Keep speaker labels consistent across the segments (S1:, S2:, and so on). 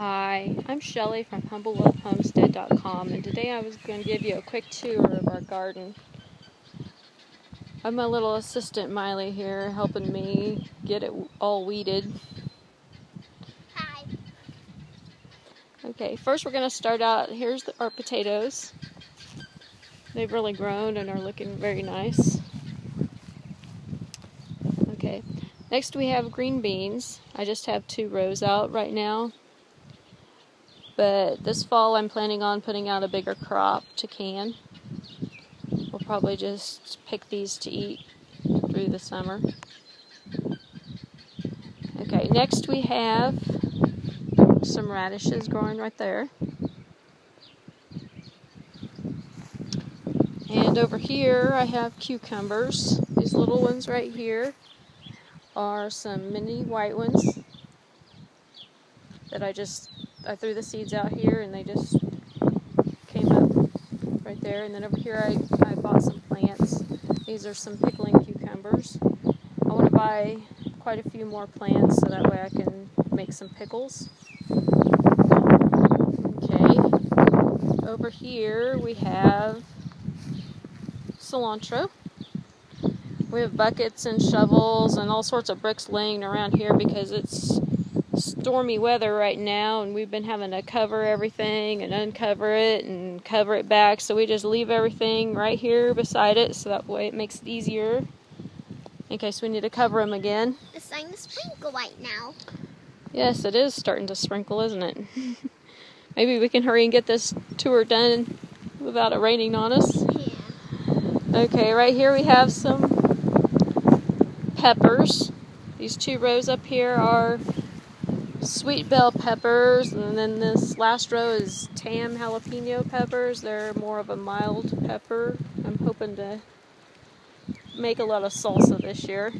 S1: Hi, I'm Shelly from HumbleLoveHomestead.com, and today I was going to give you a quick tour of our garden. I'm my little assistant Miley here, helping me get it all weeded.
S2: Hi.
S1: Okay, first we're going to start out, here's our potatoes. They've really grown and are looking very nice. Okay, next we have green beans. I just have 2 rows out right now. But this fall I'm planning on putting out a bigger crop to can. We'll probably just pick these to eat through the summer. Okay, next we have some radishes growing right there. And over here I have cucumbers. These little ones right here are some mini white ones that I threw the seeds out here and they just came up right there. And then over here I bought some plants. These are some pickling cucumbers. I want to buy quite a few more plants so that way I can make some pickles. Okay, over here we have cilantro. We have buckets and shovels and all sorts of bricks laying around here because it's stormy weather right now and we've been having to cover everything and uncover it and cover it back, so we just leave everything right here beside it so that way it makes it easier in case we need to cover them again.
S2: It's starting to sprinkle right now.
S1: Yes, it is starting to sprinkle, isn't it? Maybe we can hurry and get this tour done without it raining on us.
S2: Yeah.
S1: Okay, right here we have some peppers. These 2 rows up here are sweet bell peppers, and then this last row is Tam jalapeno peppers. They're more of a mild pepper. I'm hoping to make a lot of salsa this year.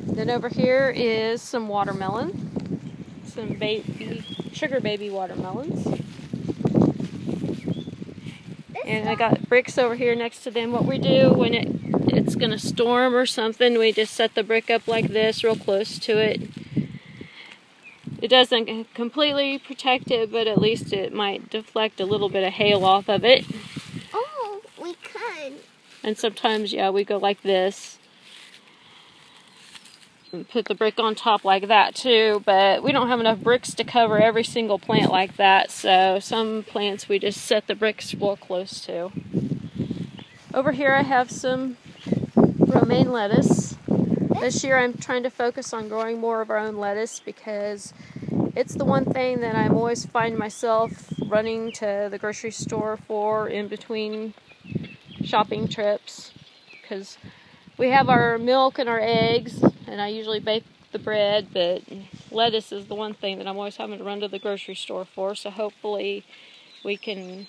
S1: Then over here is some watermelon, some sugar baby watermelons. And I got bricks over here next to them. What we do when it's going to storm or something, we just set the brick up like this, real close to it. It doesn't completely protect it, but at least it might deflect a little bit of hail off of it.
S2: Oh, we could.
S1: And sometimes, yeah, we go like this. And put the brick on top like that too, but we don't have enough bricks to cover every single plant like that, so some plants we just set the bricks real close to. Over here I have some romaine lettuce. This year I'm trying to focus on growing more of our own lettuce because it's the one thing that I'm always find myself running to the grocery store for in between shopping trips, because we have our milk and our eggs and I usually bake the bread, but lettuce is the one thing that I'm always having to run to the grocery store for, so hopefully we can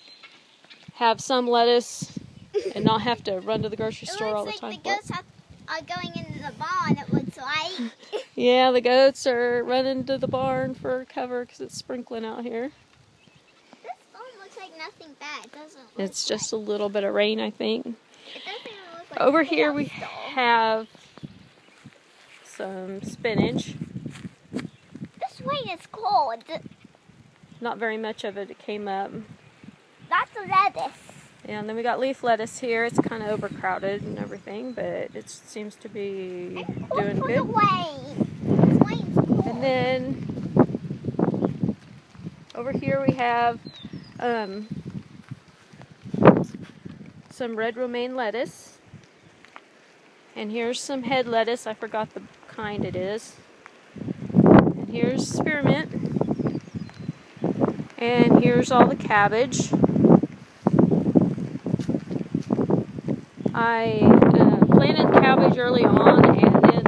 S1: have some lettuce and not have to run to the grocery store all the time.
S2: It looks like the goats are going into the barn, it looks like.
S1: Yeah, the goats are running to the barn for cover because it's sprinkling out here.
S2: This barn looks like nothing bad, it doesn't look
S1: It's just a little bit of rain, I think.
S2: It doesn't even look like
S1: Over here we have some spinach.
S2: This rain is cold.
S1: Not very much of it came up.
S2: That's a lettuce.
S1: And then we got leaf lettuce here. It's kind of overcrowded and everything, but it seems to be doing good.
S2: The rain's cold.
S1: And then over here we have some red romaine lettuce. And here's some head lettuce. I forgot the kind it is. And here's spearmint. And here's all the cabbage. I planted cabbage early on, and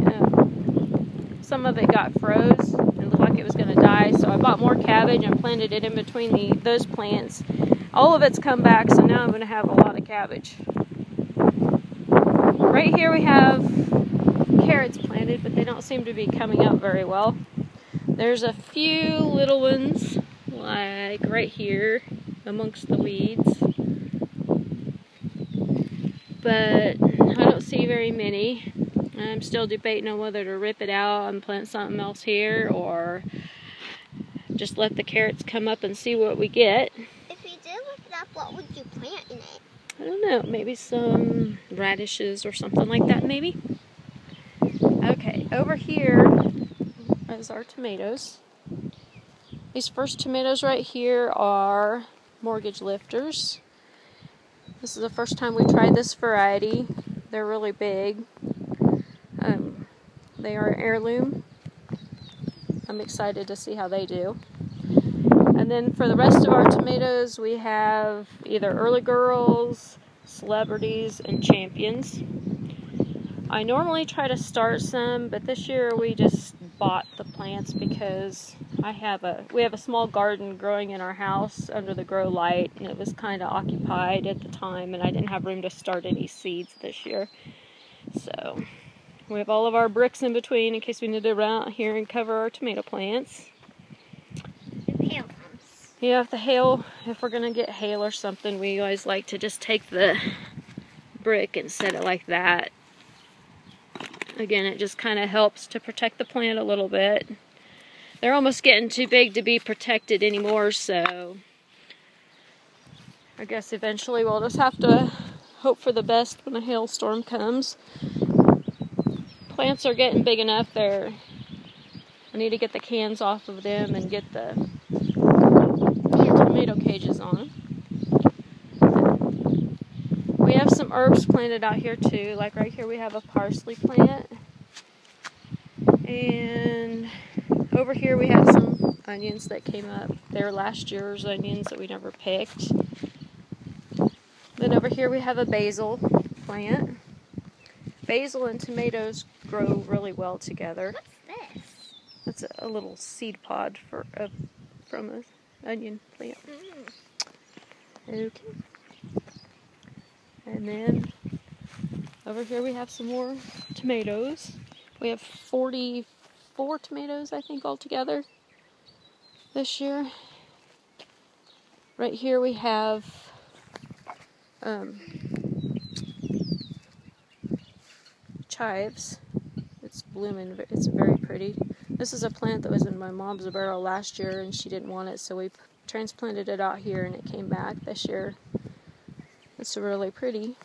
S1: then some of it got froze and looked like it was going to die. So I bought more cabbage and planted it in between those plants. All of it's come back, so now I'm going to have a lot of cabbage. Right here we have carrots planted, but they don't seem to be coming up very well. There's a few little ones, like right here amongst the weeds. But I don't see very many. I'm still debating on whether to rip it out and plant something else here or just let the carrots come up and see what we get.
S2: If you did look it up, what would you plant in it?
S1: I don't know, maybe some radishes or something like that, maybe. Okay, over here is our tomatoes. These first tomatoes right here are mortgage lifters. This is the first time we tried this variety. They're really big. They are heirloom. I'm excited to see how they do. And then for the rest of our tomatoes, we have either early girls, celebrities, and champions. I normally try to start some, but this year we just bought the plants because we have a small garden growing in our house under the grow light, and it was kind of occupied at the time, and I didn't have room to start any seeds this year. So we have all of our bricks in between in case we need to run out here and cover our tomato plants.
S2: If hail comes.
S1: Yeah, if we're going to get hail or something, we always like to just take the brick and set it like that. Again, it just kind of helps to protect the plant a little bit. They're almost getting too big to be protected anymore, so I guess eventually we'll just have to hope for the best when a hailstorm comes. Plants are getting big enough there. I need to get the cans off of them and get the tomato cages on them. We have some herbs planted out here too. Like right here we have a parsley plant. And over here we have some onions that came up. They were last year's onions that we never picked. Then over here we have a basil plant. Basil and tomatoes grow really well together.
S2: What's this?
S1: That's a little seed pod from an onion plant. Okay. And then over here we have some more tomatoes. We have 44 tomatoes, I think, altogether this year. Right here we have chives. It's blooming. It's very pretty. This is a plant that was in my mom's barrel last year and she didn't want it, so we transplanted it out here and it came back this year. It's really pretty.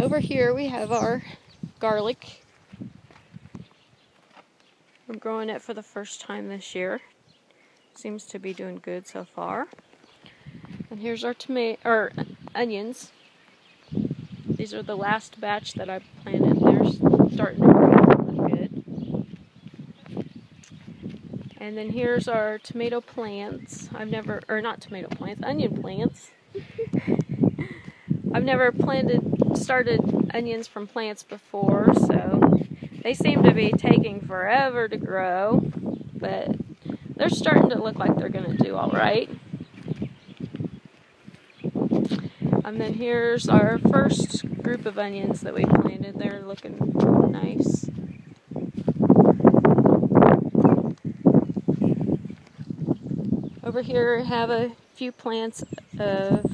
S1: Over here we have our garlic. I'm growing it for the first time this year. Seems to be doing good so far. And here's our onions. These are the last batch that I planted. They're starting to grow good. And then here's our tomato plants. Onion plants. I've never started onions from plants before, so they seem to be taking forever to grow, but they're starting to look like they're going to do all right. And then here's our first group of onions that we planted. They're looking nice. Over here I have a few plants of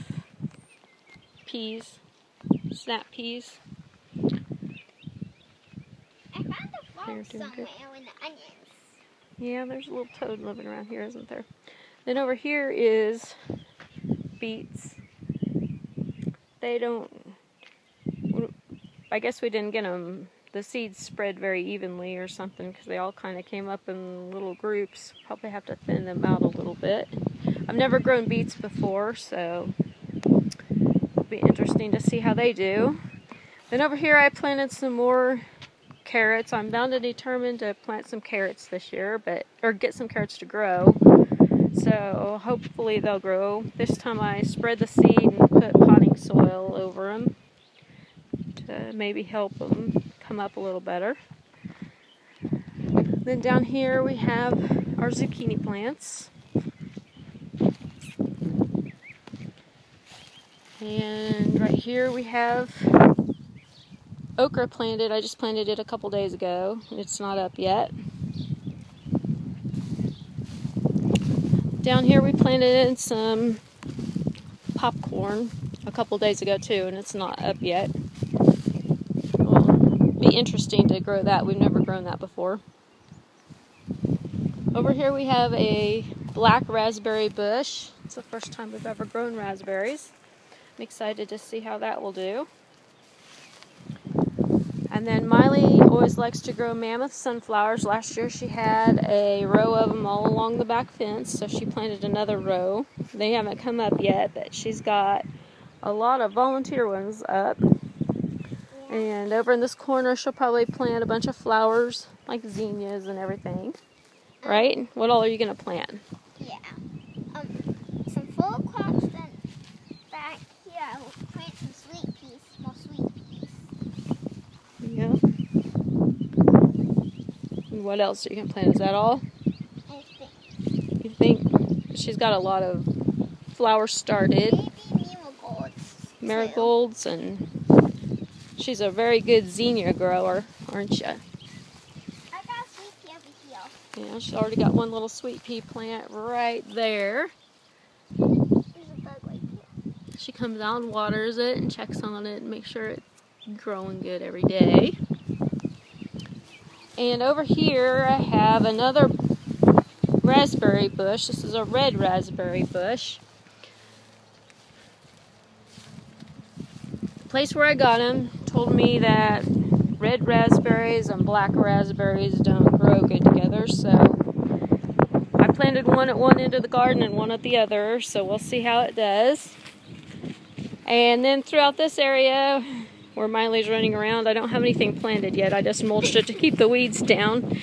S1: peas, snap peas.
S2: I found a frog somewhere in the onions.
S1: Yeah, there's a little toad living around here, isn't there? Then over here is beets. I guess we didn't get them, the seeds spread very evenly or something because they all kind of came up in little groups. Probably have to thin them out a little bit. I've never grown beets before, so it'll be interesting to see how they do. Then over here I planted some more carrots. I'm bound and determined to plant some carrots this year, or get some carrots to grow. So hopefully they'll grow. This time I spread the seed and put potting soil over them to maybe help them come up a little better. Then down here we have our zucchini plants. And right here we have okra planted. I just planted it a couple days ago. It's not up yet. Down here we planted in some popcorn a couple days ago too, and it's not up yet. Well, be interesting to grow that. We've never grown that before. Over here we have a black raspberry bush. It's the first time we've ever grown raspberries. I'm excited to see how that will do. And then Miley always likes to grow mammoth sunflowers. Last year she had a row of them all along the back fence, so she planted another row. They haven't come up yet, but she's got a lot of volunteer ones up. And over in this corner she'll probably plant a bunch of flowers, like zinnias and everything. Right? What all are you going to plant?
S2: Yeah. Some fall crops, then back here I will plant some sweet peas, more sweet peas.
S1: Yeah. And what else are you going to plant? Is that all?
S2: I think.
S1: You think? She's got a lot of flowers started.
S2: Maybe marigolds.
S1: Marigolds, and she's a very good zinnia grower, aren't you? Yeah, she's already got one little sweet pea plant right there.
S2: There's a bug right here.
S1: She comes out and waters it and checks on it and makes sure it's growing good every day. And over here I have another raspberry bush. This is a red raspberry bush. The place where I got him told me that red raspberries and black raspberries don't grow good together, so I planted one at one end of the garden and one at the other, so we'll see how it does. And then throughout this area where Miley's running around, I don't have anything planted yet. I just mulched it to keep the weeds down.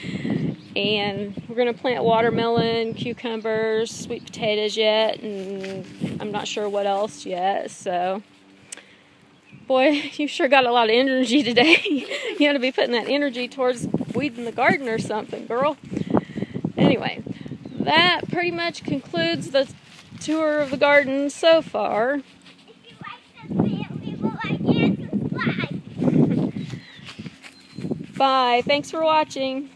S1: And we're going to plant watermelon, cucumbers, sweet potatoes yet, and I'm not sure what else yet, so boy, you sure got a lot of energy today. You ought to be putting that energy towards weeding the garden or something, girl. Anyway, that pretty much concludes the tour of the garden so far.
S2: If you like this video, leave a like and subscribe.
S1: Bye. Thanks for watching.